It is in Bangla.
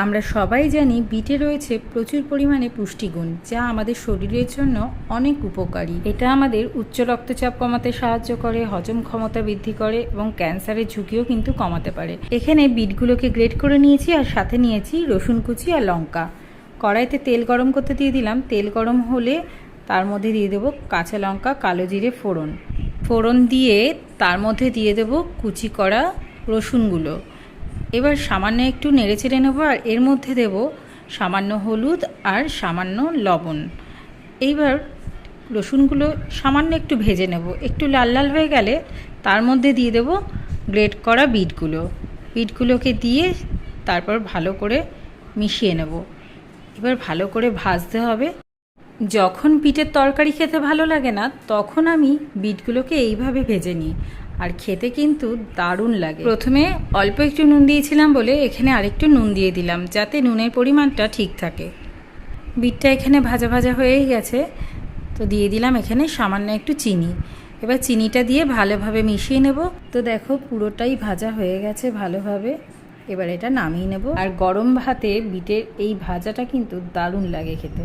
আমরা সবাই জানি বিটে রয়েছে প্রচুর পরিমাণে পুষ্টিগুণ, যা আমাদের শরীরের জন্য অনেক উপকারী। এটা আমাদের উচ্চ রক্তচাপ কমাতে সাহায্য করে, হজম ক্ষমতা বৃদ্ধি করে এবং ক্যান্সারের ঝুঁকিও কিন্তু কমাতে পারে। এখানে বিটগুলোকে গ্রেট করে নিয়েছি আর সাথে নিয়েছি রসুন কুচি আর লঙ্কা। কড়াইতে তেল গরম করতে দিয়ে দিলাম। তেল গরম হলে তার মধ্যে দিয়ে দেবো কাঁচা লঙ্কা, কালো জিরে ফোড়ন। ফোড়ন দিয়ে তার মধ্যে দিয়ে দেবো কুচি করা রসুনগুলো। এবার সামান্য একটু নেড়ে চেড়ে নেবো আর এর মধ্যে দেব সামান্য হলুদ আর সামান্য লবণ। এইবার রসুনগুলো সামান্য একটু ভেজে নেব। একটু লাল লাল হয়ে গেলে তার মধ্যে দিয়ে দেব গ্রেট করা বিটগুলোকে দিয়ে তারপর ভালো করে মিশিয়ে নেব। এবার ভালো করে ভাজতে হবে। যখন বিটের তরকারি খেতে ভালো লাগে না, তখন আমি বিটগুলোকে এইভাবে ভেজে নিই, আর খেতে কিন্তু দারুণ লাগে। প্রথমে অল্প একটু নুন দিয়েছিলাম বলে এখানে আরেকটু নুন দিয়ে দিলাম, যাতে নুনের পরিমাণটা ঠিক থাকে। বিটটা এখানে ভাজা ভাজা হয়েই গেছে, তো দিয়ে দিলাম এখানে সামান্য একটু চিনি। এবার চিনিটা দিয়ে ভালোভাবে মিশিয়ে নেব। তো দেখো পুরোটাই ভাজা হয়ে গেছে ভালোভাবে। এবার এটা নামিয়ে নেব। আর গরম ভাতে বিটের এই ভাজাটা কিন্তু দারুণ লাগে খেতে।